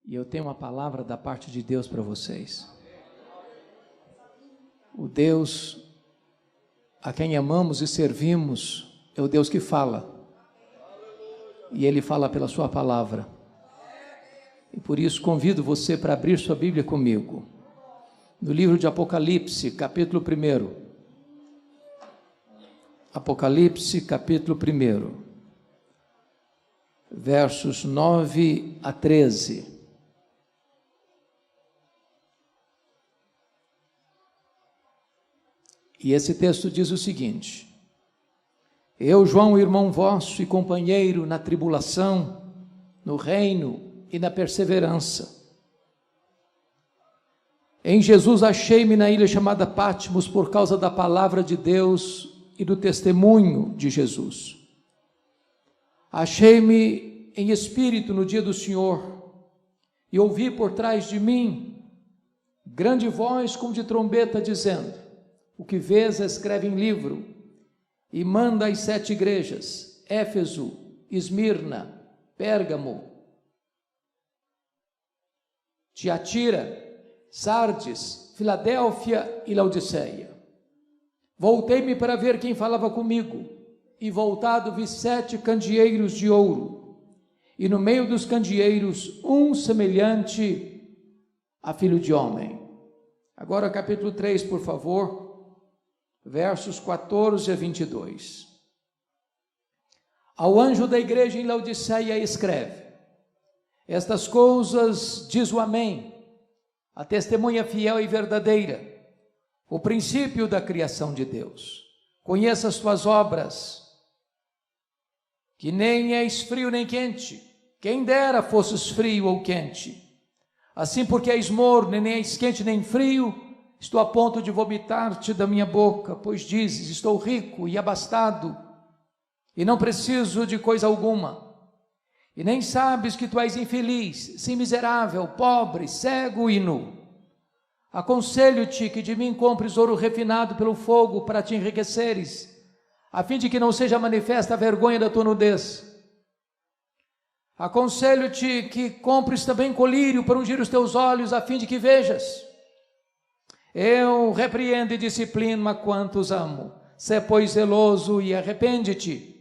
E eu tenho uma palavra da parte de Deus para vocês. O Deus a quem amamos e servimos é o Deus que fala. E Ele fala pela sua palavra. E por isso convido você para abrir sua Bíblia comigo. No livro de Apocalipse, capítulo 1. Apocalipse, capítulo 1. Versos 9 a 13. E esse texto diz o seguinte: Eu, João, irmão vosso e companheiro na tribulação, no reino e na perseverança. Em Jesus achei-me na ilha chamada Patmos por causa da palavra de Deus e do testemunho de Jesus. Achei-me em espírito no dia do Senhor e ouvi por trás de mim grande voz como de trombeta dizendo: O que vês escreve em livro e manda às 7 igrejas, Éfeso, Esmirna, Pérgamo, Tiatira, Sardes, Filadélfia e Laodiceia. Voltei-me para ver quem falava comigo, e voltado vi 7 candeeiros de ouro, e no meio dos candeeiros um semelhante a filho de homem. Agora capítulo 3, por favor, versos 14 a 22. Ao anjo da igreja em Laodiceia escreve: Estas coisas diz o Amém, a testemunha fiel e verdadeira, o princípio da criação de Deus. Conheça as tuas obras, que nem és frio nem quente, quem dera fosses frio ou quente. Assim, porque és morno, nem és quente nem frio, estou a ponto de vomitar-te da minha boca, pois dizes: estou rico e abastado, e não preciso de coisa alguma. E nem sabes que tu és infeliz, sim miserável, pobre, cego e nu. Aconselho-te que de mim compres ouro refinado pelo fogo para te enriqueceres, a fim de que não seja manifesta a vergonha da tua nudez. Aconselho-te que compres também colírio para ungir os teus olhos, a fim de que vejas. Eu repreendo e disciplino a quantos amo. Sê, pois, zeloso e arrepende-te.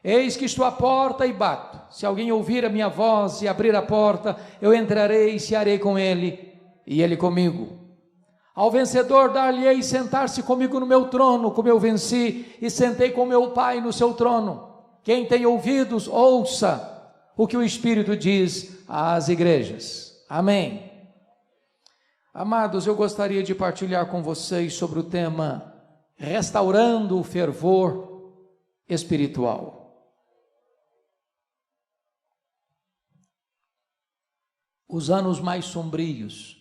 Eis que estou à porta e bato. Se alguém ouvir a minha voz e abrir a porta, eu entrarei e cearei com ele, e ele comigo. Ao vencedor dar-lhe-ei sentar-se comigo no meu trono, como eu venci e sentei com meu Pai no seu trono. Quem tem ouvidos, ouça o que o Espírito diz às igrejas. Amém. Amados, eu gostaria de partilhar com vocês sobre o tema restaurando o fervor espiritual. Os anos mais sombrios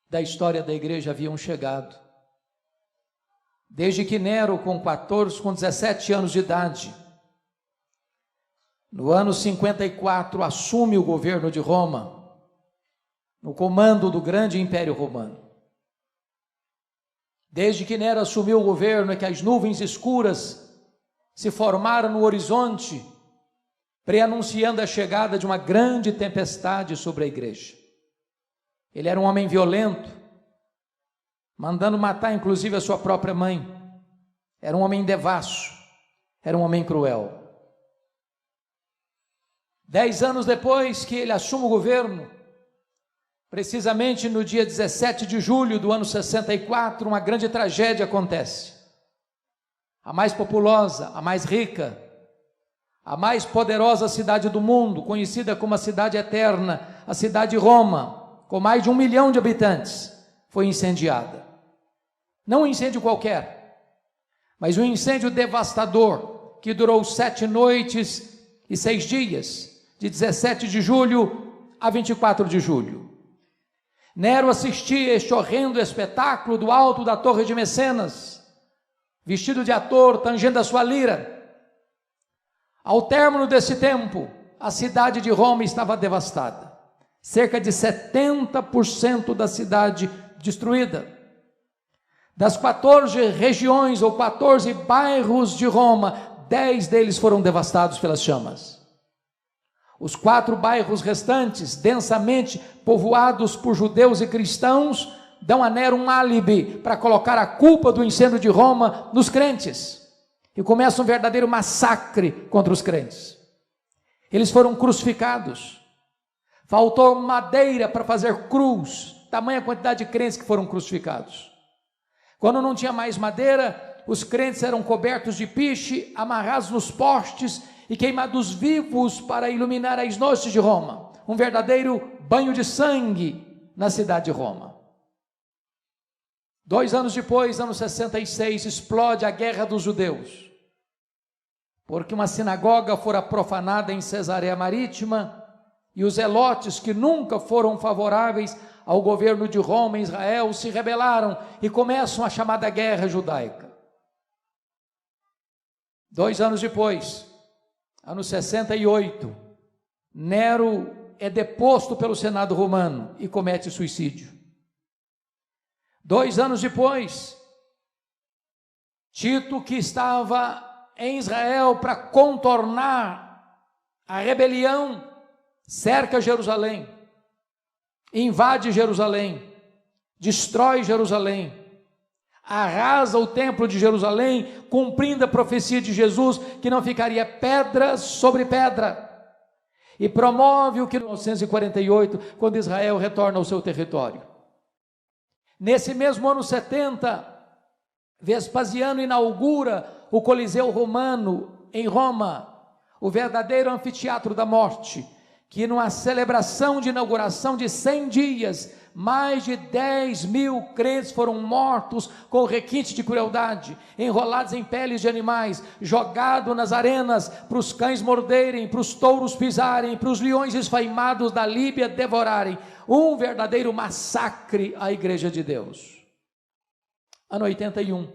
da história da igreja haviam chegado. Desde que Nero, com 17 anos de idade, no ano 54, assume o governo de Roma, no comando do grande Império Romano. Desde que Nero assumiu o governo é que as nuvens escuras se formaram no horizonte, preanunciando a chegada de uma grande tempestade sobre a igreja. Ele era um homem violento, mandando matar inclusive a sua própria mãe. Era um homem devasso, era um homem cruel. 10 anos depois que ele assume o governo, precisamente no dia 17 de julho do ano 64, uma grande tragédia acontece. A mais populosa, a mais rica, a mais poderosa cidade do mundo, conhecida como a cidade eterna, a cidade de Roma, com mais de 1 milhão de habitantes, foi incendiada. Não um incêndio qualquer, mas um incêndio devastador, que durou 7 noites e 6 dias, de 17 de julho a 24 de julho. Nero assistia este horrendo espetáculo do alto da Torre de Mecenas, vestido de ator, tangendo a sua lira. Ao término desse tempo, a cidade de Roma estava devastada. Cerca de 70% da cidade destruída. Das 14 regiões ou 14 bairros de Roma, 10 deles foram devastados pelas chamas. Os 4 bairros restantes, densamente povoados por judeus e cristãos, dão a Nero um álibi para colocar a culpa do incêndio de Roma nos crentes. E começa um verdadeiro massacre contra os crentes. Eles foram crucificados. Faltou madeira para fazer cruz, tamanha quantidade de crentes que foram crucificados. Quando não tinha mais madeira, os crentes eram cobertos de piche, amarrados nos postes e queimados vivos para iluminar as noites de Roma. Um verdadeiro banho de sangue na cidade de Roma. 2 anos depois, ano 66, explode a Guerra dos Judeus, porque uma sinagoga fora profanada em Cesareia Marítima, e os zelotes, que nunca foram favoráveis ao governo de Roma em Israel, se rebelaram e começam a chamada Guerra Judaica. 2 anos depois, ano 68, Nero é deposto pelo Senado romano e comete suicídio. 2 anos depois, Tito, que estava em Israel para contornar a rebelião, cerca Jerusalém, invade Jerusalém, destrói Jerusalém, arrasa o templo de Jerusalém, cumprindo a profecia de Jesus, que não ficaria pedra sobre pedra, e promove o que em 1948, quando Israel retorna ao seu território. Nesse mesmo ano 70, Vespasiano inaugura o Coliseu Romano em Roma, o verdadeiro anfiteatro da morte, que numa celebração de inauguração de 100 dias, mais de 10.000 crentes foram mortos com requinte de crueldade, enrolados em peles de animais, jogados nas arenas para os cães morderem, para os touros pisarem, para os leões esfaimados da Líbia devorarem. Um verdadeiro massacre à igreja de Deus. Ano 81,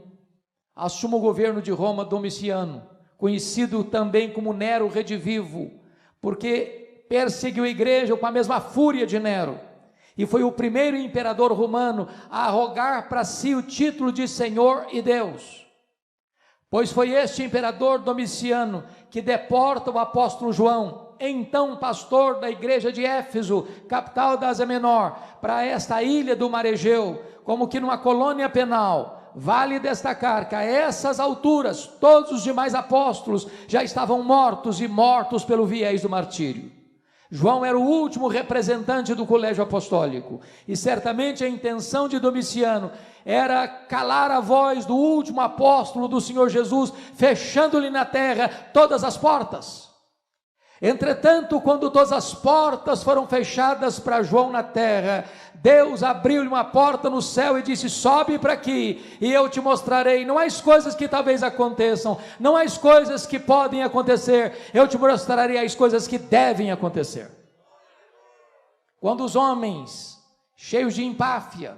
assume o governo de Roma Domiciano, conhecido também como Nero Redivivo, porque perseguiu a igreja com a mesma fúria de Nero, e foi o primeiro imperador romano a arrogar para si o título de Senhor e Deus, pois foi este imperador Domiciano que deporta o apóstolo João, então pastor da igreja de Éfeso, capital da Ásia Menor, para esta ilha do mar Egeu, como que numa colônia penal. Vale destacar que a essas alturas, todos os demais apóstolos já estavam mortos, e mortos pelo viés do martírio. João era o último representante do colégio apostólico, e certamente a intenção de Domiciano era calar a voz do último apóstolo do Senhor Jesus, fechando-lhe na terra todas as portas. Entretanto, quando todas as portas foram fechadas para João na terra, Deus abriu-lhe uma porta no céu e disse: sobe para aqui e eu te mostrarei, não as coisas que talvez aconteçam, não as coisas que podem acontecer, eu te mostrarei as coisas que devem acontecer. Quando os homens, cheios de empáfia,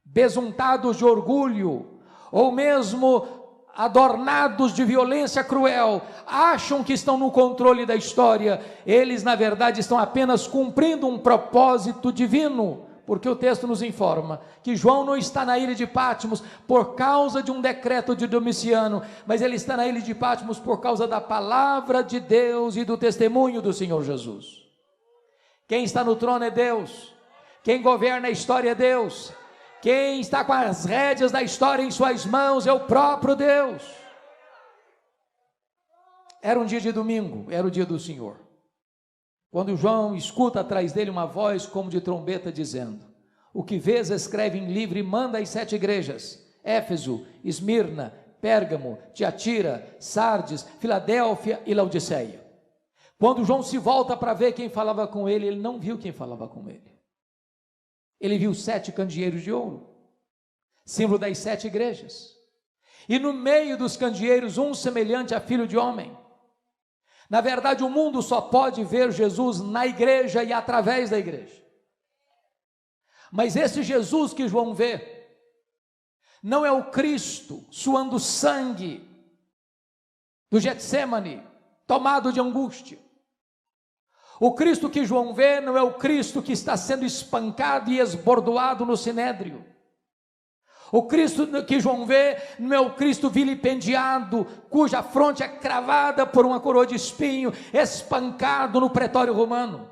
besuntados de orgulho, ou mesmo adornados de violência cruel, acham que estão no controle da história, eles na verdade estão apenas cumprindo um propósito divino, porque o texto nos informa que João não está na ilha de Patmos por causa de um decreto de Domiciano, mas ele está na ilha de Patmos por causa da palavra de Deus e do testemunho do Senhor Jesus. Quem está no trono é Deus, quem governa a história é Deus, quem está com as rédeas da história em suas mãos é o próprio Deus. Era um dia de domingo, era o dia do Senhor, quando João escuta atrás dele uma voz como de trombeta dizendo: o que vês escreve em livro e manda às 7 igrejas, Éfeso, Esmirna, Pérgamo, Tiatira, Sardes, Filadélfia e Laodiceia. Quando João se volta para ver quem falava com ele, ele não viu quem falava com ele. Ele viu 7 candeeiros de ouro, símbolo das 7 igrejas, e no meio dos candeeiros um semelhante a filho de homem. Na verdade, o mundo só pode ver Jesus na igreja e através da igreja. Mas esse Jesus que João vê não é o Cristo suando sangue do Getsêmani, tomado de angústia. O Cristo que João vê não é o Cristo que está sendo espancado e esbordoado no sinédrio. O Cristo que João vê não é o Cristo vilipendiado, cuja fronte é cravada por uma coroa de espinho, espancado no pretório romano.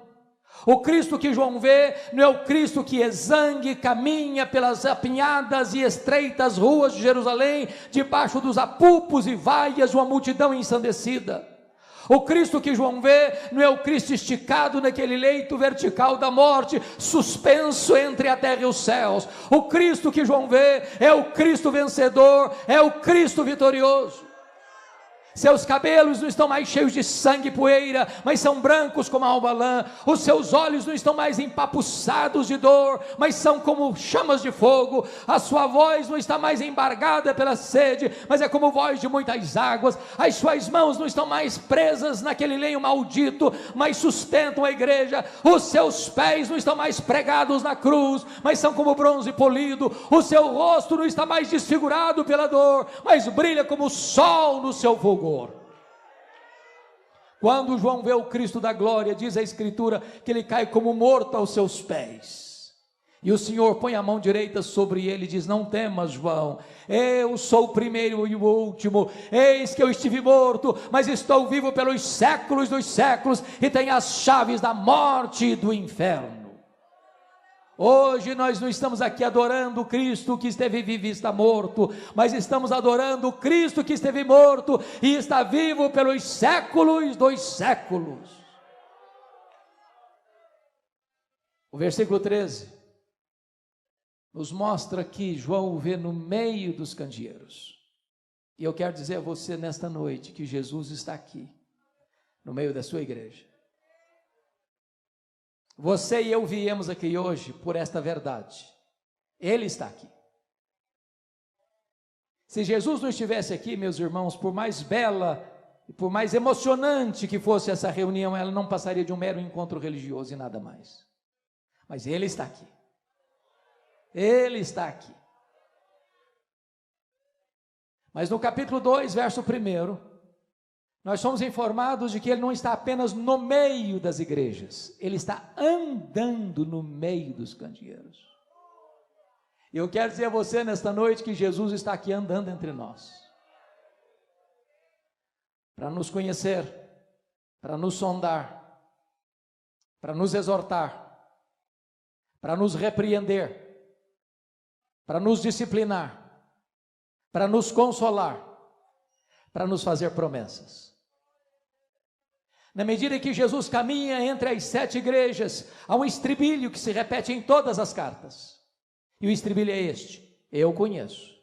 O Cristo que João vê não é o Cristo que exangue, caminha pelas apinhadas e estreitas ruas de Jerusalém, debaixo dos apupos e vaias de uma multidão ensandecida. O Cristo que João vê não é o Cristo esticado naquele leito vertical da morte, suspenso entre a terra e os céus. O Cristo que João vê é o Cristo vencedor, é o Cristo vitorioso. Seus cabelos não estão mais cheios de sangue e poeira, mas são brancos como a alba lã. Os seus olhos não estão mais empapuçados de dor, mas são como chamas de fogo. A sua voz não está mais embargada pela sede, mas é como voz de muitas águas. As suas mãos não estão mais presas naquele lenho maldito, mas sustentam a igreja. Os seus pés não estão mais pregados na cruz, mas são como bronze polido. O seu rosto não está mais desfigurado pela dor, mas brilha como o sol no seu fulgor. Quando João vê o Cristo da glória, diz a Escritura que ele cai como morto aos seus pés, e o Senhor põe a mão direita sobre ele e diz: não temas, João, eu sou o primeiro e o último, eis que eu estive morto, mas estou vivo pelos séculos dos séculos, e tenho as chaves da morte e do inferno. Hoje nós não estamos aqui adorando o Cristo que esteve vivo e está morto, mas estamos adorando o Cristo que esteve morto e está vivo pelos séculos dos séculos. O versículo 13 nos mostra que João o vê no meio dos candeeiros, e eu quero dizer a você nesta noite que Jesus está aqui, no meio da sua igreja. Você e eu viemos aqui hoje por esta verdade. Ele está aqui. Se Jesus não estivesse aqui, meus irmãos, por mais bela e por mais emocionante que fosse essa reunião, ela não passaria de um mero encontro religioso e nada mais. Mas Ele está aqui. Ele está aqui. Mas no capítulo 2, verso 1, nós somos informados de que ele não está apenas no meio das igrejas, ele está andando no meio dos candeeiros. E eu quero dizer a você nesta noite que Jesus está aqui andando entre nós, para nos conhecer, para nos sondar, para nos exortar, para nos repreender, para nos disciplinar, para nos consolar, para nos fazer promessas. Na medida que Jesus caminha entre as 7 igrejas, há um estribilho que se repete em todas as cartas, e o estribilho é este: eu conheço,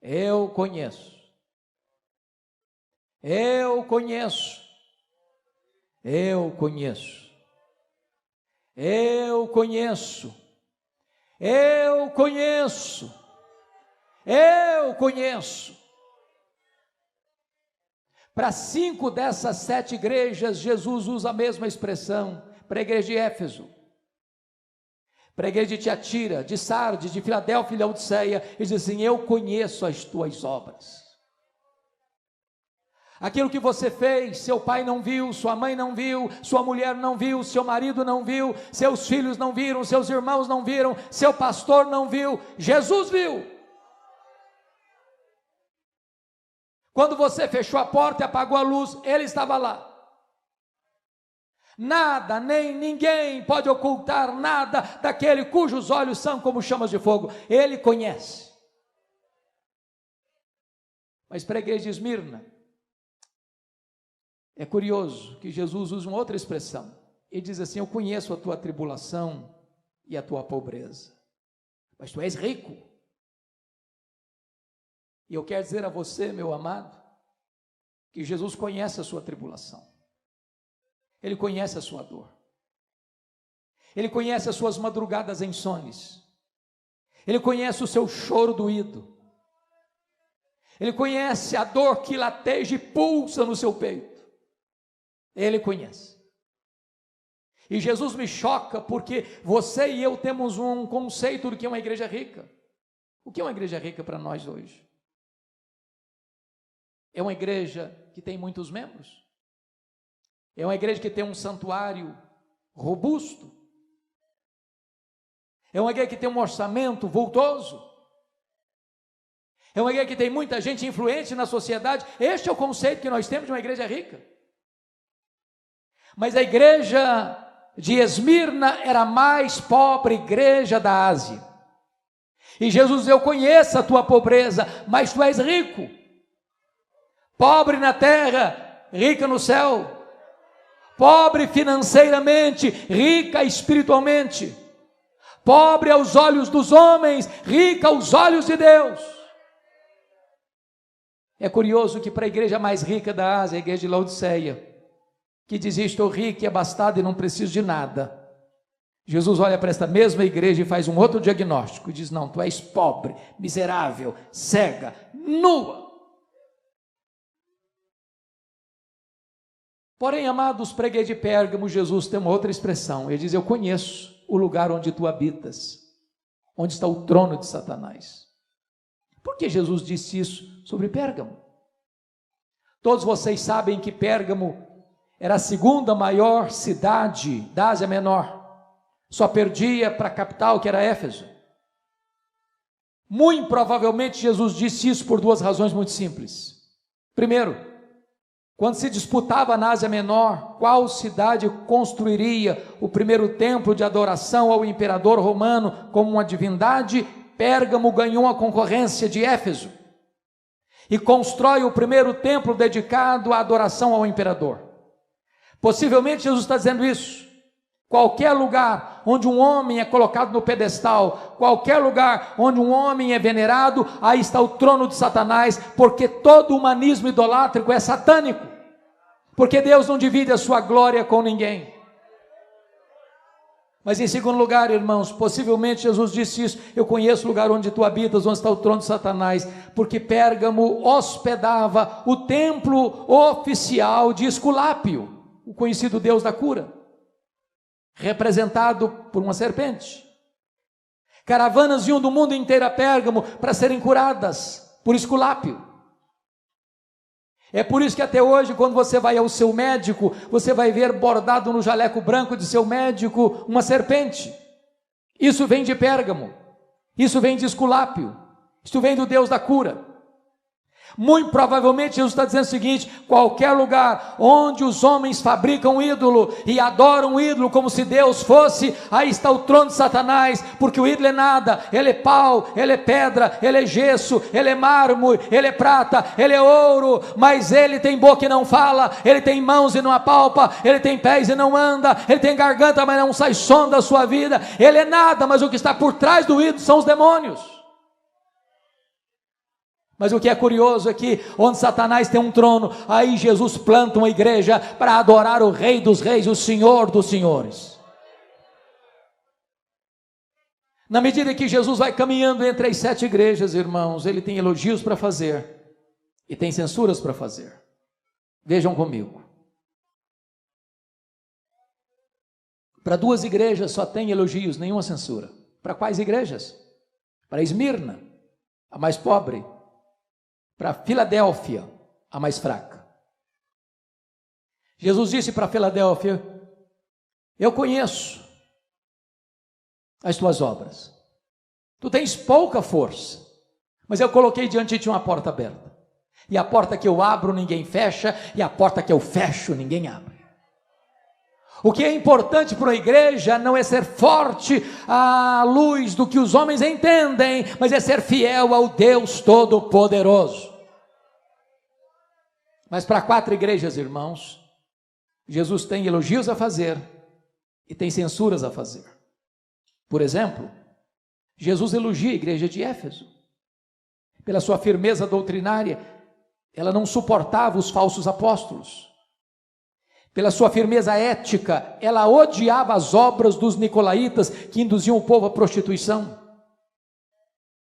eu conheço, eu conheço, eu conheço, eu conheço, eu conheço, eu conheço. Para 5 dessas 7 igrejas, Jesus usa a mesma expressão. Para a igreja de Éfeso, para a igreja de Tiatira, de Sardes, de Filadélfia e Laodiceia, ele diz assim: eu conheço as tuas obras. Aquilo que você fez, seu pai não viu, sua mãe não viu, sua mulher não viu, seu marido não viu, seus filhos não viram, seus irmãos não viram, seu pastor não viu, Jesus viu. Quando você fechou a porta e apagou a luz, ele estava lá. Nada, nem ninguém pode ocultar nada daquele cujos olhos são como chamas de fogo. Ele conhece. Mas para a igreja de Esmirna, é curioso que Jesus usa uma outra expressão. Ele diz assim: eu conheço a tua tribulação e a tua pobreza, mas tu és rico. E eu quero dizer a você, meu amado, que Jesus conhece a sua tribulação, Ele conhece a sua dor, Ele conhece as suas madrugadas insones, Ele conhece o seu choro doído, Ele conhece a dor que lateja e pulsa no seu peito, Ele conhece. E Jesus me choca porque você e eu temos um conceito do que é uma igreja rica. O que é uma igreja rica para nós hoje? É uma igreja que tem muitos membros? É uma igreja que tem um santuário robusto? É uma igreja que tem um orçamento vultoso? É uma igreja que tem muita gente influente na sociedade. Este é o conceito que nós temos de uma igreja rica. Mas a igreja de Esmirna era a mais pobre igreja da Ásia. E Jesus diz: eu conheço a tua pobreza, mas tu és rico. Pobre na terra, rica no céu. Pobre financeiramente, rica espiritualmente. Pobre aos olhos dos homens, rica aos olhos de Deus. É curioso que para a igreja mais rica da Ásia, a igreja de Laodiceia, que dizia: estou rico e abastado e não preciso de nada, Jesus olha para esta mesma igreja e faz um outro diagnóstico, e diz: não, tu és pobre, miserável, cega, nua. Porém, amados, para a igreja de Pérgamo, Jesus tem uma outra expressão. Ele diz: eu conheço o lugar onde tu habitas, onde está o trono de Satanás. Por que Jesus disse isso sobre Pérgamo? Todos vocês sabem que Pérgamo era a segunda maior cidade da Ásia Menor, só perdia para a capital, que era Éfeso. Muito provavelmente Jesus disse isso por duas razões muito simples. Primeiro, quando se disputava na Ásia Menor qual cidade construiria o primeiro templo de adoração ao imperador romano como uma divindade, Pérgamo ganhou a concorrência de Éfeso e constrói o primeiro templo dedicado à adoração ao imperador. Possivelmente Jesus está dizendo isso. Qualquer lugar onde um homem é colocado no pedestal, qualquer lugar onde um homem é venerado, aí está o trono de Satanás, porque todo humanismo idolátrico é satânico, porque Deus não divide a sua glória com ninguém. Mas em segundo lugar, irmãos, possivelmente Jesus disse isso: eu conheço o lugar onde tu habitas, onde está o trono de Satanás, porque Pérgamo hospedava o templo oficial de Esculápio, o conhecido deus da cura, representado por uma serpente. Caravanas vinham do mundo inteiro a Pérgamo para serem curadas por Esculápio. É por isso que até hoje, quando você vai ao seu médico, você vai ver bordado no jaleco branco de seu médico uma serpente. Isso vem de Pérgamo, isso vem de Esculápio, isso vem do Deus da cura. Muito provavelmente Jesus está dizendo o seguinte: qualquer lugar onde os homens fabricam um ídolo e adoram um ídolo como se Deus fosse, aí está o trono de Satanás, porque o ídolo é nada, ele é pau, ele é pedra, ele é gesso, ele é mármore, ele é prata, ele é ouro, mas ele tem boca e não fala, ele tem mãos e não apalpa, ele tem pés e não anda, ele tem garganta mas não sai som da sua vida, ele é nada, mas o que está por trás do ídolo são os demônios. Mas o que é curioso é que onde Satanás tem um trono, aí Jesus planta uma igreja para adorar o Rei dos Reis, o Senhor dos Senhores. Na medida que Jesus vai caminhando entre as 7 igrejas, irmãos, ele tem elogios para fazer e tem censuras para fazer. Vejam comigo. Para 2 igrejas só tem elogios, nenhuma censura. Para quais igrejas? Para Esmirna, a mais pobre. Para Filadélfia, a mais fraca. Jesus disse para Filadélfia: eu conheço as tuas obras, tu tens pouca força, mas eu coloquei diante de ti uma porta aberta, e a porta que eu abro ninguém fecha, e a porta que eu fecho ninguém abre. O que é importante para a igreja não é ser forte à luz do que os homens entendem, mas é ser fiel ao Deus Todo-Poderoso. Mas para 4 igrejas, irmãos, Jesus tem elogios a fazer e tem censuras a fazer. Por exemplo, Jesus elogia a igreja de Éfeso pela sua firmeza doutrinária. Ela não suportava os falsos apóstolos. Pela sua firmeza ética, ela odiava as obras dos nicolaítas que induziam o povo à prostituição.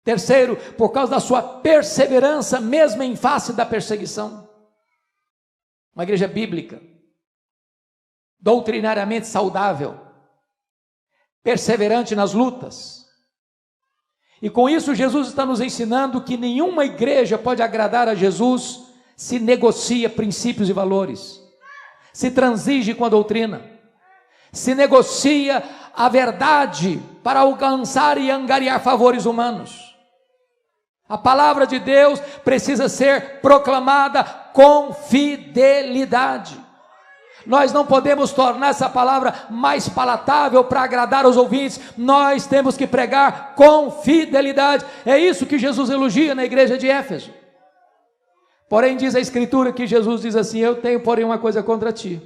Terceiro, por causa da sua perseverança, mesmo em face da perseguição. Uma igreja bíblica, doutrinariamente saudável, perseverante nas lutas. E com isso Jesus está nos ensinando que nenhuma igreja pode agradar a Jesus se negocia princípios e valores, se transige com a doutrina, se negocia a verdade para alcançar e angariar favores humanos. A palavra de Deus precisa ser proclamada com fidelidade. Nós não podemos tornar essa palavra mais palatável para agradar os ouvintes. Nós temos que pregar com fidelidade. É isso que Jesus elogia na igreja de Éfeso. Porém, diz a Escritura que Jesus diz assim: eu tenho, porém, uma coisa contra ti,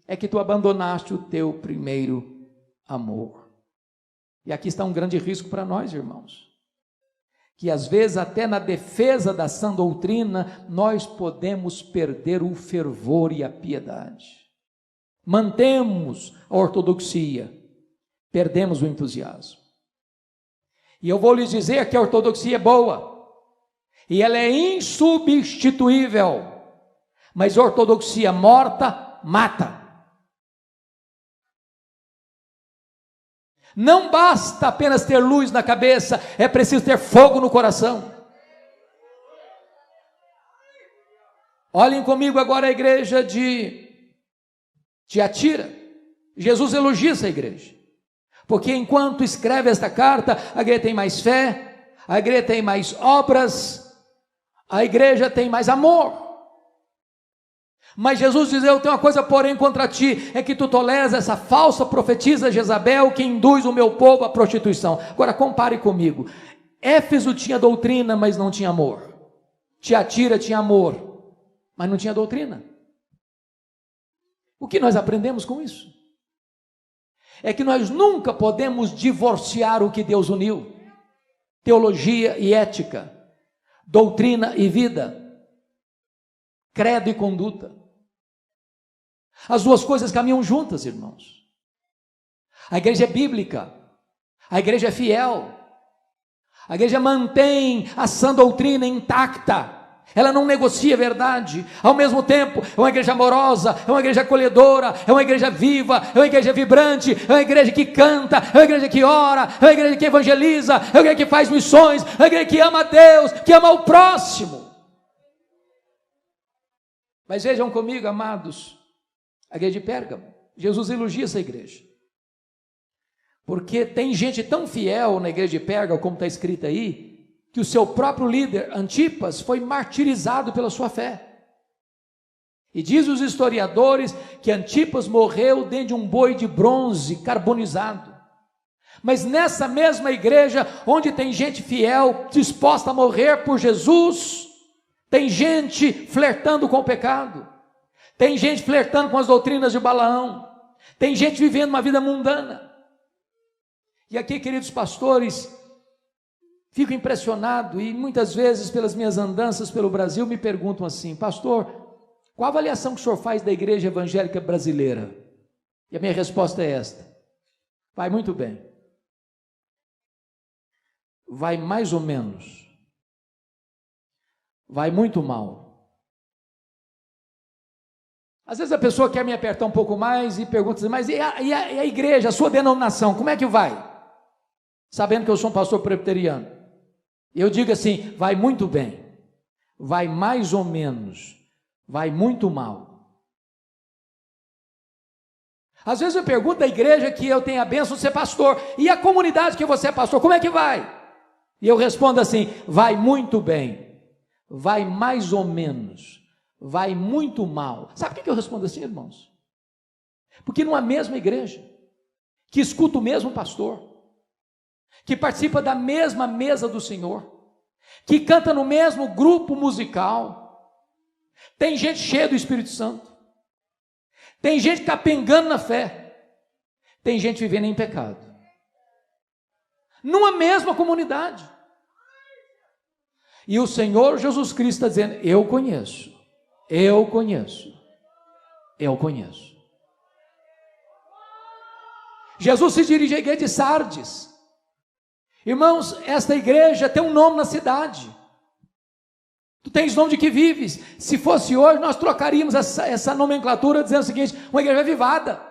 é que tu abandonaste o teu primeiro amor. E aqui está um grande risco para nós, irmãos, que às vezes até na defesa da sã doutrina, nós podemos perder o fervor e a piedade. Mantemos a ortodoxia, perdemos o entusiasmo. E eu vou lhes dizer que a ortodoxia é boa, e ela é insubstituível, mas ortodoxia morta mata. Não basta apenas ter luz na cabeça, é preciso ter fogo no coração. Olhem comigo agora a igreja de Tiatira. Jesus elogia essa igreja, porque enquanto escreve esta carta, a igreja tem mais fé, a igreja tem mais obras, a igreja tem mais amor. Mas Jesus diz: eu tenho uma coisa porém contra ti, é que tu toleras essa falsa profetisa Jezabel, que induz o meu povo à prostituição. Agora compare comigo. Éfeso tinha doutrina, mas não tinha amor. Tiatira tinha amor, mas não tinha doutrina. O que nós aprendemos com isso? É que nós nunca podemos divorciar o que Deus uniu: teologia e ética, doutrina e vida, credo e conduta. As duas coisas caminham juntas, irmãos. A igreja é bíblica, a igreja é fiel, a igreja mantém a sã doutrina intacta, ela não negocia a verdade. Ao mesmo tempo, é uma igreja amorosa, é uma igreja acolhedora, é uma igreja viva, é uma igreja vibrante, é uma igreja que canta, é uma igreja que ora, é uma igreja que evangeliza, é uma igreja que faz missões, é uma igreja que ama a Deus, que ama o próximo. Mas vejam comigo, amados, a igreja de Pérgamo, Jesus elogia essa igreja, porque tem gente tão fiel na igreja de Pérgamo, como está escrito aí, que o seu próprio líder, Antipas, foi martirizado pela sua fé. E diz os historiadores que Antipas morreu dentro de um boi de bronze carbonizado. Mas nessa mesma igreja, onde tem gente fiel, disposta a morrer por Jesus, tem gente flertando com o pecado, tem gente flertando com as doutrinas de Balaão, tem gente vivendo uma vida mundana. E aqui, queridos pastores, fico impressionado, e muitas vezes pelas minhas andanças pelo Brasil me perguntam assim: pastor, qual a avaliação que o senhor faz da igreja evangélica brasileira? E a minha resposta é esta: vai muito bem, vai mais ou menos, vai muito mal. Às vezes a pessoa quer me apertar um pouco mais e pergunta assim: mas e a igreja, a sua denominação, como é que vai? Sabendo que eu sou um pastor presbiteriano. Eu digo assim: vai muito bem, vai mais ou menos, vai muito mal. Às vezes eu pergunto da igreja que eu tenho a bênção de ser pastor: e a comunidade que você é pastor, como é que vai? E eu respondo assim: vai muito bem, vai mais ou menos, vai muito mal. Sabe por que eu respondo assim, irmãos? Porque numa mesma igreja, que escuta o mesmo pastor, que participa da mesma mesa do Senhor, que canta no mesmo grupo musical, tem gente cheia do Espírito Santo, tem gente capengando na fé, tem gente vivendo em pecado, numa mesma comunidade. E o Senhor Jesus Cristo está dizendo: eu conheço. Jesus se dirige à igreja de Sardes. Irmãos, esta igreja tem um nome na cidade. Tu tens nome de que vives. Se fosse hoje, nós trocaríamos essa nomenclatura, dizendo o seguinte: uma igreja avivada,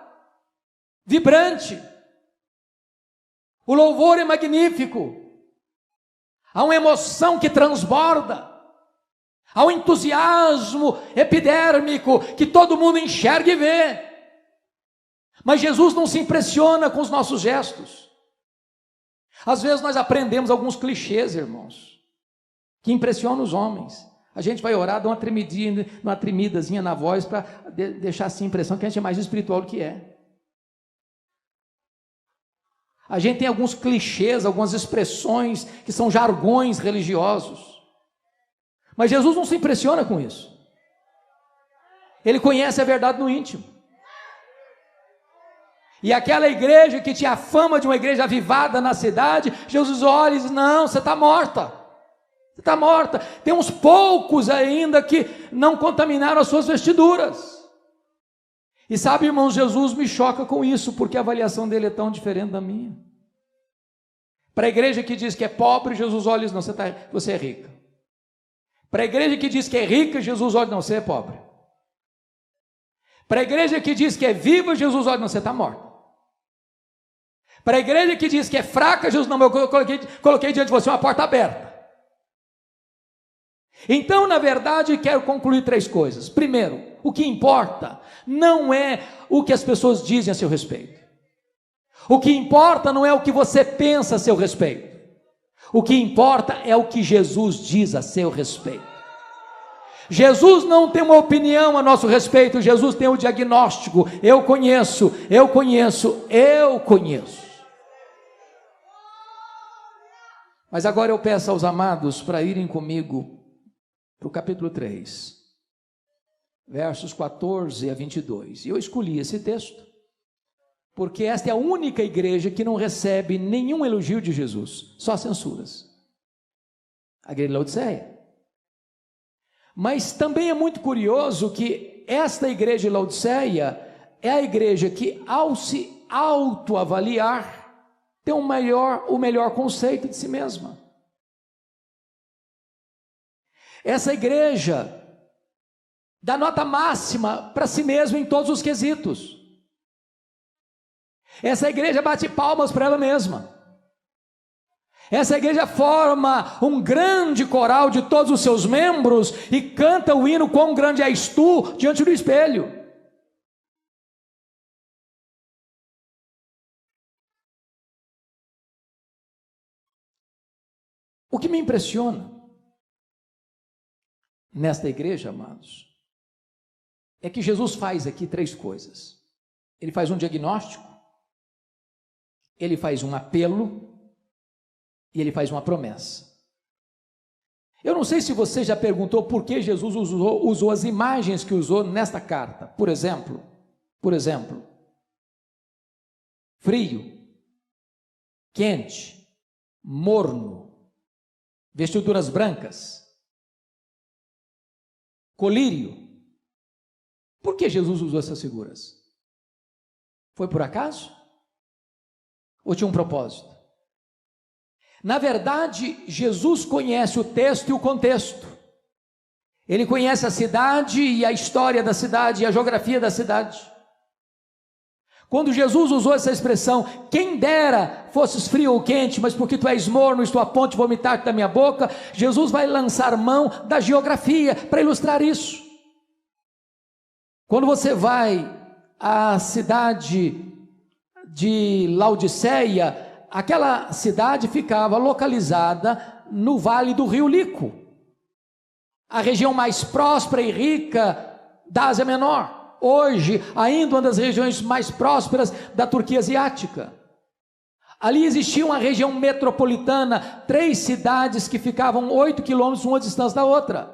vibrante, o louvor é magnífico, há uma emoção que transborda, há um entusiasmo epidérmico que todo mundo enxerga e vê. Mas Jesus não se impressiona com os nossos gestos. Às vezes nós aprendemos alguns clichês, irmãos, que impressiona os homens. A gente vai orar, dá uma tremidazinha na voz para deixar assim a impressão que a gente é mais espiritual do que é. A gente tem alguns clichês, algumas expressões que são jargões religiosos. Mas Jesus não se impressiona com isso. Ele conhece a verdade no íntimo. E aquela igreja que tinha a fama de uma igreja avivada na cidade, Jesus olha e diz: não, você está morta. Você está morta. Tem uns poucos ainda que não contaminaram as suas vestiduras. E sabe, irmãos, Jesus me choca com isso, porque a avaliação dele é tão diferente da minha. Para a igreja que diz que é pobre, Jesus olha e diz: não, você é rica. Para a igreja que diz que é rica, Jesus olha: não, você é pobre. Para a igreja que diz que é viva, Jesus olha: não, você está morta. Para a igreja que diz que é fraca, Jesus: não, eu coloquei diante de você uma porta aberta. Então, na verdade, quero concluir 3 coisas. Primeiro, o que importa não é o que as pessoas dizem a seu respeito. O que importa não é o que você pensa a seu respeito. O que importa é o que Jesus diz a seu respeito. Jesus não tem uma opinião a nosso respeito, Jesus tem um diagnóstico: eu conheço. Mas agora eu peço aos amados para irem comigo para o capítulo 3, versos 14 a 22. E eu escolhi esse texto porque esta é a única igreja que não recebe nenhum elogio de Jesus, só censuras. A igreja de Laodiceia. Mas também é muito curioso que esta igreja de Laodiceia é a igreja que, ao se autoavaliar, tem o melhor conceito de si mesma. Essa igreja dá nota máxima para si mesma em todos os quesitos. Essa igreja bate palmas para ela mesma. Essa igreja forma um grande coral de todos os seus membros e canta o hino "Quão grande és tu" diante do espelho. O que me impressiona nesta igreja, amados, é que Jesus faz aqui 3 coisas. Ele faz um diagnóstico, ele faz um apelo e ele faz uma promessa. Eu não sei se você já perguntou por que Jesus usou as imagens que usou nesta carta. Por exemplo, frio, quente, morno, vestiduras brancas, colírio. Por que Jesus usou essas figuras? Foi por acaso? Ou tinha um propósito? Na verdade, Jesus conhece o texto e o contexto. Ele conhece a cidade e a história da cidade e a geografia da cidade. Quando Jesus usou essa expressão: quem dera fosses frio ou quente, mas porque tu és morno, estou a ponto de vomitar-te da minha boca, Jesus vai lançar mão da geografia para ilustrar isso. Quando você vai à cidade de Laodiceia, aquela cidade ficava localizada no vale do rio Lico, a região mais próspera e rica da Ásia Menor, hoje ainda uma das regiões mais prósperas da Turquia asiática. Ali existia uma região metropolitana, 3 cidades que ficavam 8 quilômetros uma distância da outra.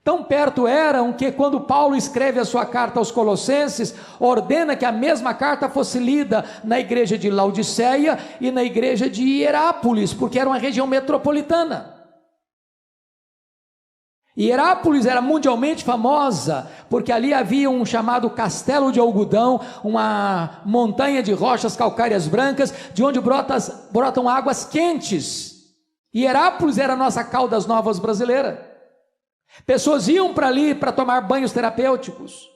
Tão perto eram que, quando Paulo escreve a sua carta aos Colossenses, ordena que a mesma carta fosse lida na igreja de Laodiceia e na igreja de Hierápolis, porque era uma região metropolitana. Hierápolis era mundialmente famosa, porque ali havia um chamado Castelo de Algodão, uma montanha de rochas calcárias brancas, de onde brotam águas quentes. Hierápolis era a nossa Caldas Novas brasileira. Pessoas iam para ali para tomar banhos terapêuticos.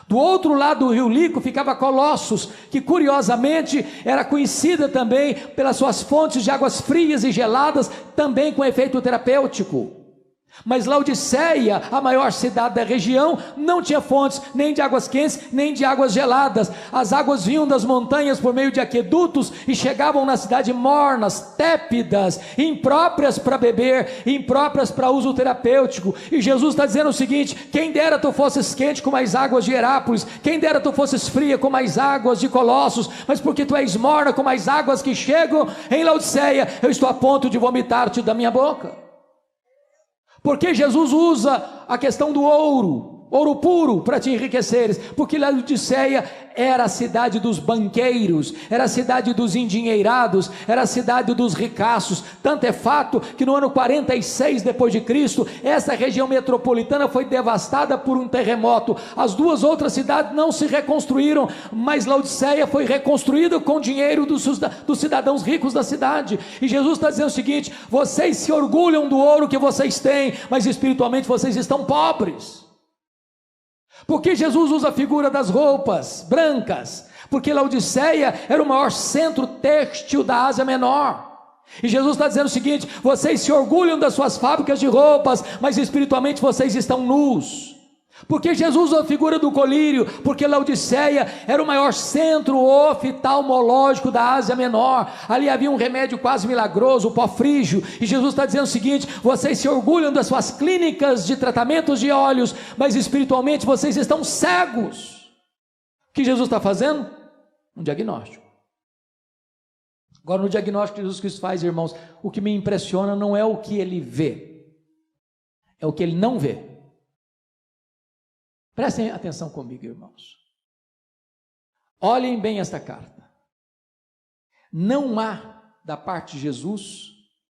Do outro lado do rio Lico ficava Colossos, que curiosamente era conhecida também pelas suas fontes de águas frias e geladas, também com efeito terapêutico. Mas Laodiceia, a maior cidade da região, não tinha fontes nem de águas quentes, nem de águas geladas. As águas vinham das montanhas por meio de aquedutos e chegavam na cidade mornas, tépidas, impróprias para beber, impróprias para uso terapêutico. E Jesus está dizendo o seguinte: quem dera tu fosses quente como as águas de Herápolis, quem dera tu fosses fria como as águas de Colossos, mas porque tu és morna como as águas que chegam em Laodiceia, eu estou a ponto de vomitar-te da minha boca. Porque Jesus usa a questão do ouro puro para te enriqueceres, porque Laodiceia era a cidade dos banqueiros, era a cidade dos endinheirados, era a cidade dos ricaços. Tanto é fato que no ano 46 depois de Cristo, essa região metropolitana foi devastada por um terremoto. As duas outras cidades não se reconstruíram, mas Laodiceia foi reconstruída com o dinheiro dos cidadãos ricos da cidade. E Jesus está dizendo o seguinte: vocês se orgulham do ouro que vocês têm, mas espiritualmente vocês estão pobres. Porque Jesus usa a figura das roupas brancas? Porque Laodiceia era o maior centro têxtil da Ásia Menor. E Jesus está dizendo o seguinte: vocês se orgulham das suas fábricas de roupas, mas espiritualmente vocês estão nus. Porque Jesus usa a figura do colírio? Porque Laodiceia era o maior centro oftalmológico da Ásia Menor. Ali havia um remédio quase milagroso, o pó frígio. E Jesus está dizendo o seguinte: vocês se orgulham das suas clínicas de tratamentos de olhos, mas espiritualmente vocês estão cegos. O que Jesus está fazendo? Um diagnóstico. Agora, no diagnóstico que Jesus Cristo faz, irmãos, o que me impressiona não é o que ele vê, é o que ele não vê. Prestem atenção comigo, irmãos. Olhem bem esta carta. Não há, da parte de Jesus,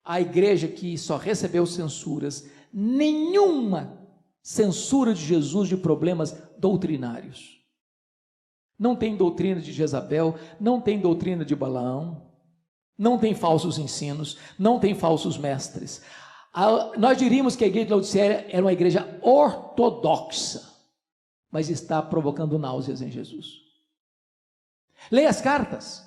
a igreja que só recebeu censuras, nenhuma censura de Jesus de problemas doutrinários. Não tem doutrina de Jezabel, não tem doutrina de Balaão, não tem falsos ensinos, não tem falsos mestres. Nós diríamos que a igreja de Laodiceia era uma igreja ortodoxa, mas está provocando náuseas em Jesus. Leia as cartas,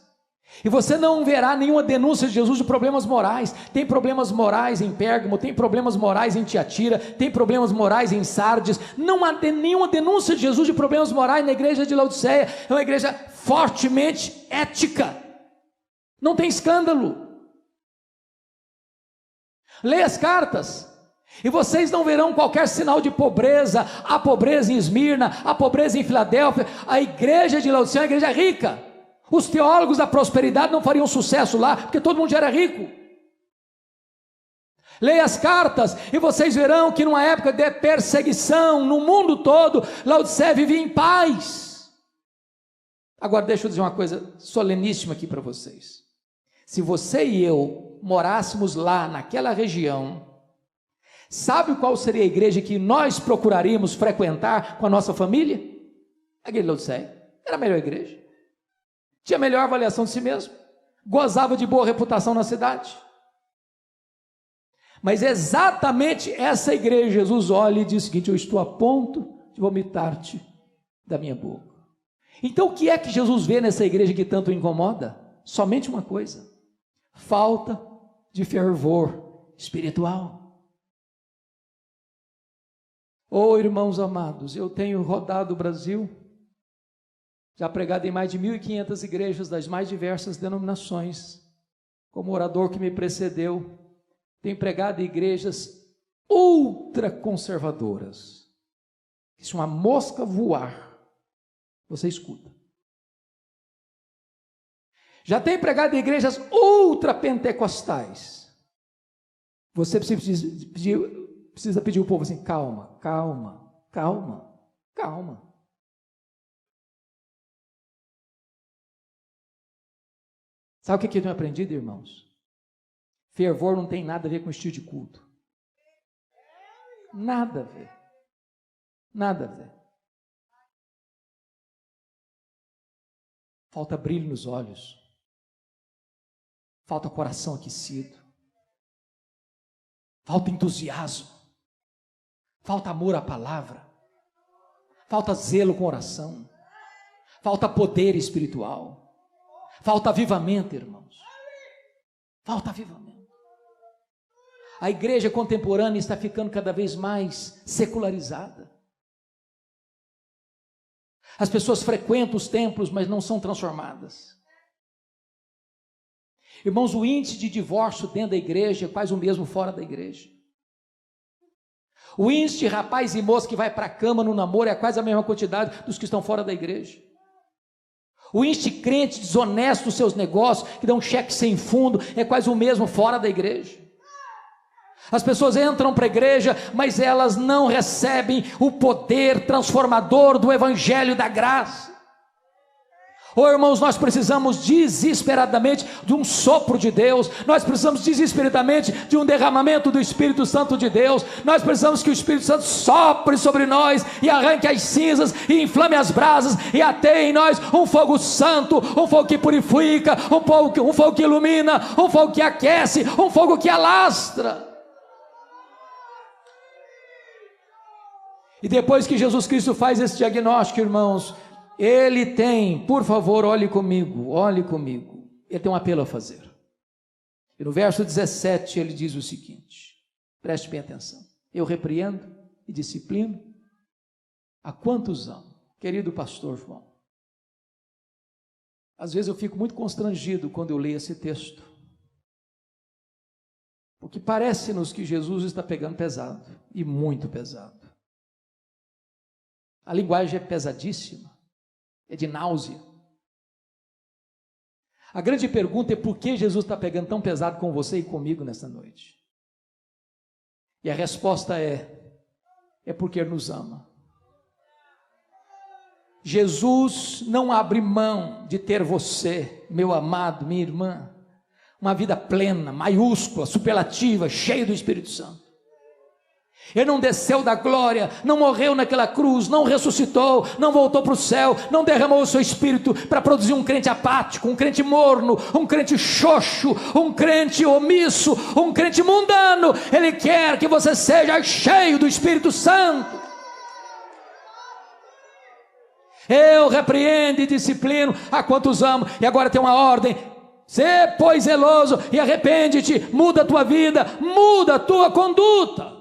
e você não verá nenhuma denúncia de Jesus de problemas morais. Tem problemas morais em Pérgamo, tem problemas morais em Tiatira, tem problemas morais em Sardes. Não há nenhuma denúncia de Jesus de problemas morais na igreja de Laodiceia. É uma igreja fortemente ética, não tem escândalo. Leia as cartas, e vocês não verão qualquer sinal de pobreza. Há pobreza em Esmirna, há pobreza em Filadélfia. A igreja de Laodiceia é uma igreja rica. Os teólogos da prosperidade não fariam sucesso lá, porque todo mundo já era rico. Leia as cartas, e vocês verão que numa época de perseguição no mundo todo, Laodiceia vivia em paz. Agora deixa eu dizer uma coisa soleníssima aqui para vocês. Se você e eu morássemos lá naquela região, sabe qual seria a igreja que nós procuraríamos frequentar com a nossa família? A igreja de Laodiceia. Era a melhor igreja, tinha a melhor avaliação de si mesmo, gozava de boa reputação na cidade. Mas exatamente essa igreja, Jesus olha e diz o seguinte: eu estou a ponto de vomitar-te da minha boca. Então o que é que Jesus vê nessa igreja que tanto o incomoda? Somente uma coisa: falta de fervor espiritual. Oh, irmãos amados, eu tenho rodado o Brasil, já pregado em mais de 1.500 igrejas das mais diversas denominações. Como orador que me precedeu, tenho pregado em igrejas ultraconservadoras. Se uma mosca voar, você escuta. Já tenho pregado em igrejas ultrapentecostais. Você precisa pedir ao povo assim: calma, calma, calma, calma. Sabe o que eu tenho aprendido, irmãos? Fervor não tem nada a ver com estilo de culto. Nada a ver. Nada a ver. Falta brilho nos olhos. Falta coração aquecido. Falta entusiasmo. Falta amor à palavra. Falta zelo com oração. Falta poder espiritual. Falta avivamento, irmãos. Falta avivamento. A igreja contemporânea está ficando cada vez mais secularizada. As pessoas frequentam os templos, mas não são transformadas. Irmãos, o índice de divórcio dentro da igreja é quase o mesmo fora da igreja. O índice de rapaz e moça que vai para a cama no namoro é quase a mesma quantidade dos que estão fora da igreja. O índice de crente desonesto nos seus negócios, que dá um cheque sem fundo, é quase o mesmo fora da igreja. As pessoas entram para a igreja, mas elas não recebem o poder transformador do evangelho da graça. Oh, irmãos, nós precisamos desesperadamente de um sopro de Deus, nós precisamos desesperadamente de um derramamento do Espírito Santo de Deus, nós precisamos que o Espírito Santo sopre sobre nós e arranque as cinzas e inflame as brasas e ateie em nós um fogo santo, um fogo que purifica, um fogo que ilumina, um fogo que aquece, um fogo que alastra. E depois que Jesus Cristo faz esse diagnóstico, irmãos, Ele tem, por favor, olhe comigo, Ele tem um apelo a fazer. E no verso 17 ele diz o seguinte, preste bem atenção: eu repreendo e disciplino a quantos amo. Querido pastor João, às vezes eu fico muito constrangido quando eu leio esse texto, porque parece-nos que Jesus está pegando pesado, e muito pesado. A linguagem é pesadíssima, é de náusea. A grande pergunta é por que Jesus está pegando tão pesado com você e comigo nessa noite? E a resposta é porque Ele nos ama. Jesus não abre mão de ter você, meu amado, minha irmã, uma vida plena, maiúscula, superlativa, cheia do Espírito Santo. Ele não desceu da glória, não morreu naquela cruz, não ressuscitou, não voltou para o céu, não derramou o seu espírito para produzir um crente apático, um crente morno, um crente xoxo, um crente omisso, um crente mundano. Ele quer que você seja cheio do Espírito Santo. Eu repreendo e disciplino a quantos amo. E agora tem uma ordem: sê, pois, zeloso e arrepende-te, muda a tua vida, muda a tua conduta.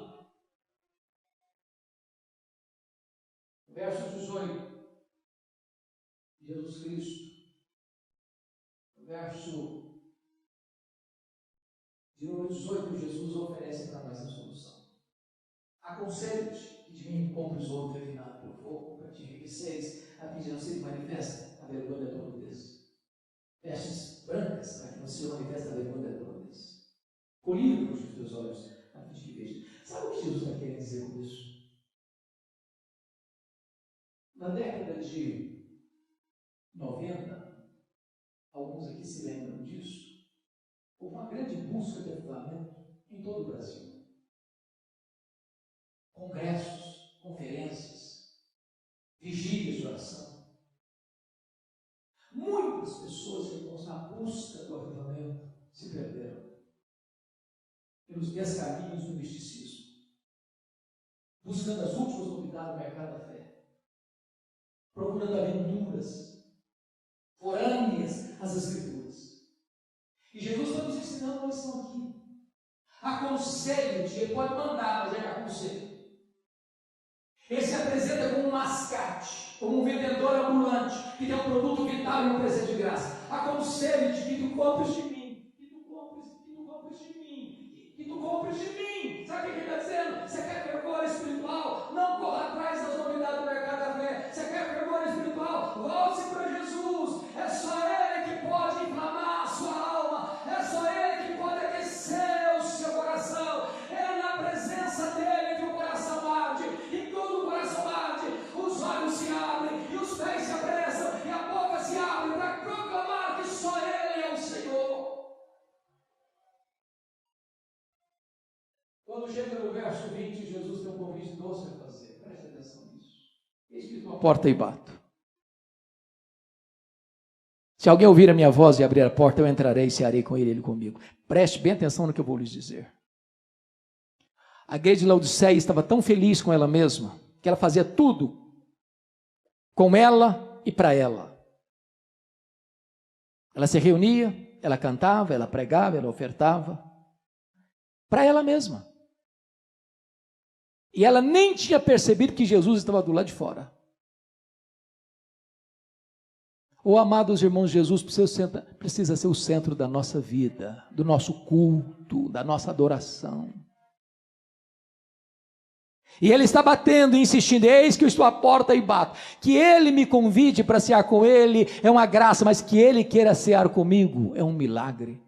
Verso 18, Jesus Cristo, verso de número 18, Jesus oferece para nós a solução. Aconselho-te que de mim compres ouro refinado pelo fogo, para te enriqueceres, a fim de não ser manifesta a vergonha da tua nudez. Vestes brancas, para que não se manifeste a vergonha da tua nudez. Colírio para os teus olhos, a fim de que vejas. Sabe o que Jesus está querendo dizer com isso? Na década de 90, alguns aqui se lembram disso, houve uma grande busca de avivamento em todo o Brasil. Congressos, conferências, vigílias de oração. Muitas pessoas, irmãos, na busca do avivamento, se perderam pelos descaminhos do misticismo, buscando as últimas novidades do mercado da fé, procurando aventuras forâneas às Escrituras. E Jesus está nos ensinando uma lição aqui. Aconselho-te, Ele pode mandar, mas Ele aconselha. Ele se apresenta como um mascate, como um vendedor ambulante, que tem um produto vital e um presente de graça. Aconselho-te que tu compres de mim, que tu compres de mim, que tu compres de mim. Sabe o que Ele está dizendo? Você quer fervor espiritual? Não corra atrás das novidades do mercado da fé. Você quer fervor espiritual? Volte-se para Jesus. É só Ele que pode inflamar a sua alma. É só Ele que pode aquecer o seu coração. É na presença dEle que o coração arde. E quando o coração arde, os olhos se abrem e os pés se apressam e a boca se abre para proclamar que só Ele é o Senhor. Quando chega no verso 20, Jesus tem um convite doce a fazer. Preste atenção nisso. Eis que estou à porta e bato. Se alguém ouvir a minha voz e abrir a porta, eu entrarei e cearei com ele comigo. Preste bem atenção no que eu vou lhes dizer. A igreja de Laodiceia estava tão feliz com ela mesma, que ela fazia tudo com ela e para ela. Ela se reunia, ela cantava, ela pregava, ela ofertava. para ela mesma. E ela nem tinha percebido que Jesus estava do lado de fora. Oh, amados irmãos, Jesus precisa ser o centro da nossa vida, do nosso culto, da nossa adoração. E Ele está batendo, insistindo, eis que eu estou à porta e bato. Que Ele me convide para cear com Ele é uma graça, mas que Ele queira cear comigo é um milagre.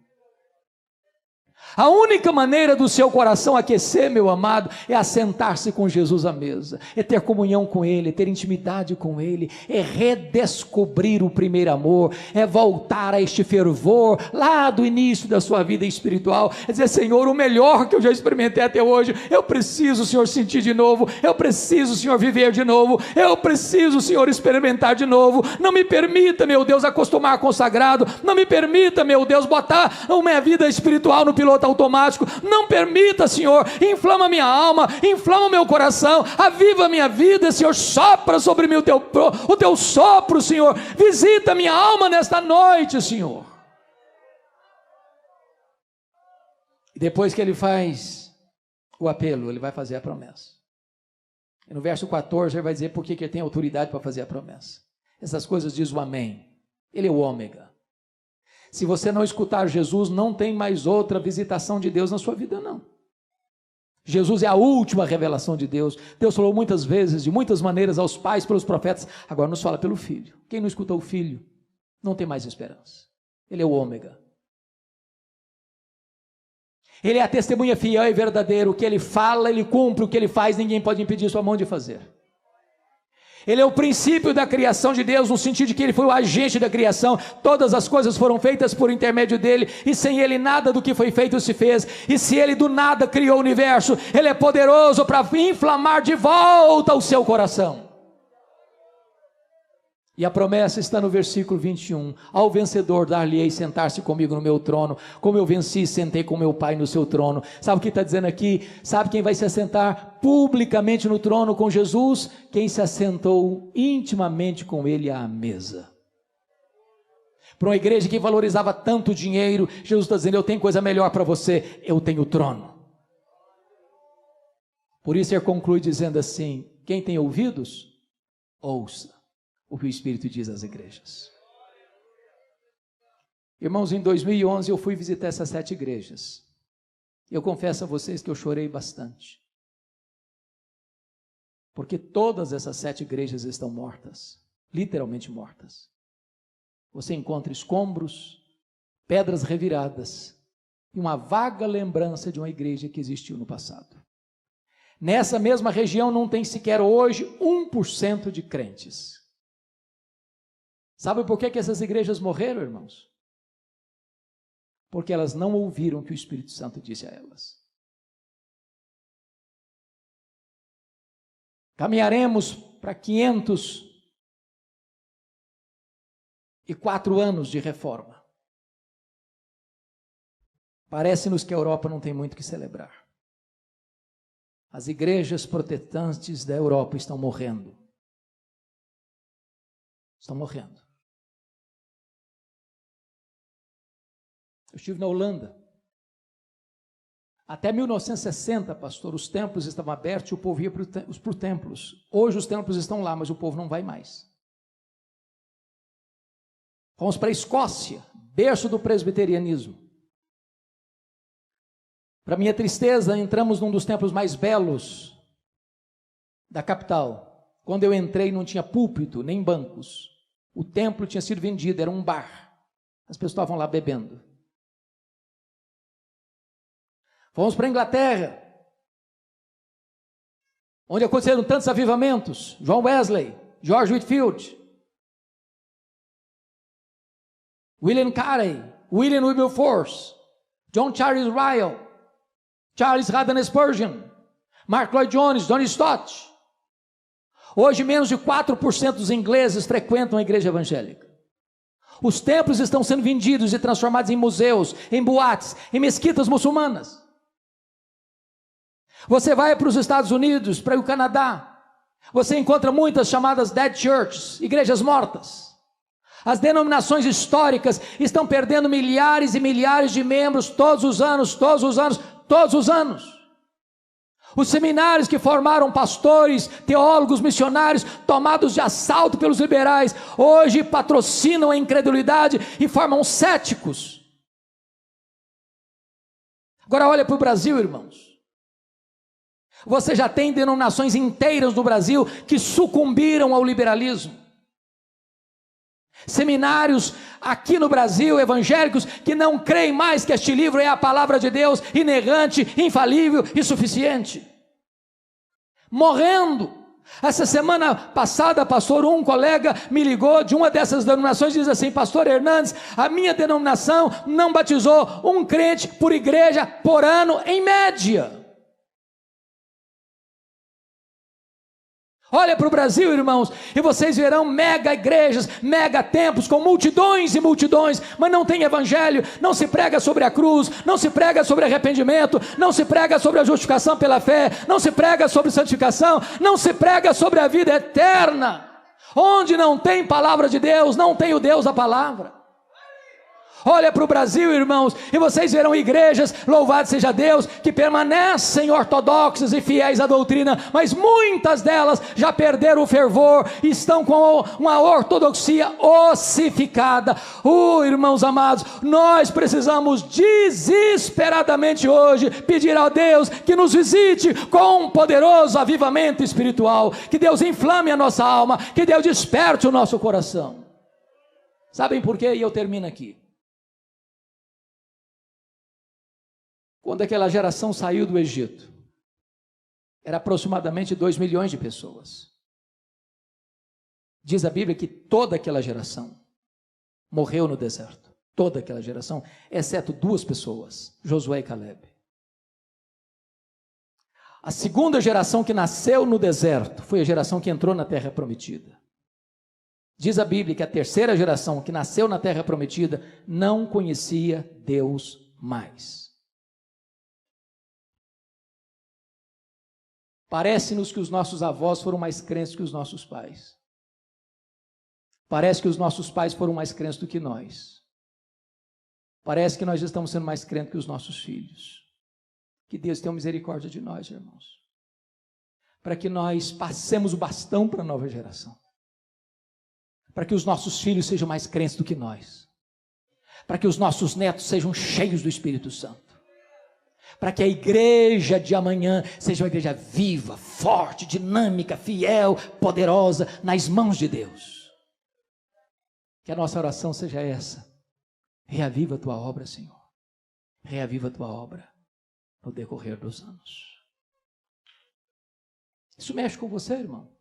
A única maneira do seu coração aquecer, meu amado, é assentar-se com Jesus à mesa, é ter comunhão com Ele, é ter intimidade com Ele, é redescobrir o primeiro amor, é voltar a este fervor lá do início da sua vida espiritual, é dizer, Senhor, o melhor que eu já experimentei até hoje, eu preciso, Senhor, sentir de novo, eu preciso, Senhor, viver de novo, eu preciso, Senhor, experimentar de novo. Não me permita, meu Deus, acostumar com o sagrado, não me permita, meu Deus, botar a minha vida espiritual no piloto automático, não permita, Senhor, inflama minha alma, inflama meu coração, aviva minha vida, Senhor, sopra sobre mim o teu sopro, Senhor, visita minha alma nesta noite, Senhor. E depois que Ele faz o apelo, Ele vai fazer a promessa. E no verso 14 Ele vai dizer por que Ele tem autoridade para fazer a promessa. Essas coisas diz o amém. Ele é o ômega. Se você não escutar Jesus, não tem mais outra visitação de Deus na sua vida, não. Jesus é a última revelação de Deus. Deus falou muitas vezes, de muitas maneiras, aos pais, pelos profetas, agora nos fala pelo Filho. Quem não escuta o Filho, não tem mais esperança. Ele é o ômega. Ele é a testemunha fiel e verdadeira. O que Ele fala, Ele cumpre. O que Ele faz, ninguém pode impedir sua mão de fazer. Ele é o princípio da criação de Deus, no sentido de que Ele foi o agente da criação, todas as coisas foram feitas por intermédio dEle, e sem Ele nada do que foi feito se fez, e se Ele do nada criou o universo, Ele é poderoso para inflamar de volta o seu coração. E a promessa está no versículo 21, ao vencedor dar-lhe-ei sentar-se comigo no meu trono, como eu venci e sentei com meu Pai no seu trono. Sabe o que está dizendo aqui? Sabe quem vai se assentar publicamente no trono com Jesus? Quem se assentou intimamente com Ele à mesa. Para uma igreja que valorizava tanto dinheiro, Jesus está dizendo, eu tenho coisa melhor para você, eu tenho o trono. Por isso Ele conclui dizendo assim, quem tem ouvidos, ouça o que o Espírito diz às igrejas. Irmãos, em 2011 eu fui visitar essas 7 igrejas. Eu confesso a vocês que eu chorei bastante. Porque todas essas 7 igrejas estão mortas. Literalmente mortas. Você encontra escombros, pedras reviradas e uma vaga lembrança de uma igreja que existiu no passado. Nessa mesma região não tem sequer hoje 1% de crentes. Sabe por que essas igrejas morreram, irmãos? Porque elas não ouviram o que o Espírito Santo disse a elas. Caminharemos para 504 anos de reforma. Parece-nos que a Europa não tem muito o que celebrar. As igrejas protestantes da Europa estão morrendo. Estão morrendo. Eu estive na Holanda. Até 1960, pastor, os templos estavam abertos e o povo ia para os templos. Hoje os templos estão lá, mas o povo não vai mais. Fomos para a Escócia, berço do presbiterianismo. Para minha tristeza, entramos num dos templos mais belos da capital. Quando eu entrei, não tinha púlpito, nem bancos. O templo tinha sido vendido, era um bar. As pessoas estavam lá bebendo. Fomos para a Inglaterra, onde aconteceram tantos avivamentos. John Wesley, George Whitefield, William Carey, William Wilberforce, John Charles Ryle, Charles Haddon Spurgeon, Mark Lloyd Jones, John Stott. Hoje menos de 4% dos ingleses frequentam a igreja evangélica. Os templos estão sendo vendidos e transformados em museus, em boates, em mesquitas muçulmanas. Você vai para os Estados Unidos, para o Canadá, você encontra muitas chamadas dead churches, igrejas mortas. As denominações históricas estão perdendo milhares e milhares de membros todos os anos, todos os anos. Os seminários que formaram pastores, teólogos, missionários, tomados de assalto pelos liberais, hoje patrocinam a incredulidade e formam céticos. Agora olha para o Brasil, irmãos. Você já tem denominações inteiras no Brasil que sucumbiram ao liberalismo. Seminários aqui no Brasil, evangélicos, que não creem mais que este livro é a palavra de Deus, inerrante, infalível e suficiente. Morrendo. Essa semana passada, pastor, um colega me ligou de uma dessas denominações e diz assim: pastor Hernandes, a minha denominação não batizou um crente por igreja por ano, em média. Olha para o Brasil, irmãos, e vocês verão mega igrejas, mega templos, com multidões e multidões, mas não tem evangelho, não se prega sobre a cruz, não se prega sobre arrependimento, não se prega sobre a justificação pela fé, não se prega sobre santificação, não se prega sobre a vida eterna. Onde não tem palavra de Deus, não tem o Deus da palavra. Olha para o Brasil, irmãos, e vocês verão igrejas, louvado seja Deus, que permanecem ortodoxas e fiéis à doutrina, mas muitas delas já perderam o fervor e estão com uma ortodoxia ossificada. Irmãos amados, nós precisamos desesperadamente hoje pedir a Deus que nos visite com um poderoso avivamento espiritual, que Deus inflame a nossa alma, que Deus desperte o nosso coração. Sabem por quê? E eu termino aqui. Quando aquela geração saiu do Egito, era aproximadamente 2 milhões de pessoas. Diz a Bíblia que toda aquela geração morreu no deserto. Toda aquela geração, exceto 2 pessoas, Josué e Caleb. A segunda geração que nasceu no deserto foi a geração que entrou na terra prometida. Diz a Bíblia que a terceira geração que nasceu na terra prometida não conhecia Deus mais. Parece-nos que os nossos avós foram mais crentes que os nossos pais. Parece que os nossos pais foram mais crentes do que nós. Parece que nós estamos sendo mais crentes que os nossos filhos. Que Deus tenha misericórdia de nós, irmãos. Para que nós passemos o bastão para a nova geração. Para que os nossos filhos sejam mais crentes do que nós. Para que os nossos netos sejam cheios do Espírito Santo. Para que a igreja de amanhã seja uma igreja viva, forte, dinâmica, fiel, poderosa, nas mãos de Deus. Que a nossa oração seja essa: reaviva a tua obra, Senhor. Reaviva a tua obra no decorrer dos anos. Isso mexe com você, irmão?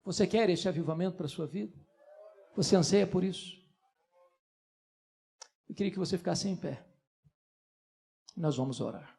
Você quer esse avivamento para a sua vida? Você anseia por isso? Eu queria que você ficasse em pé. Nós vamos orar.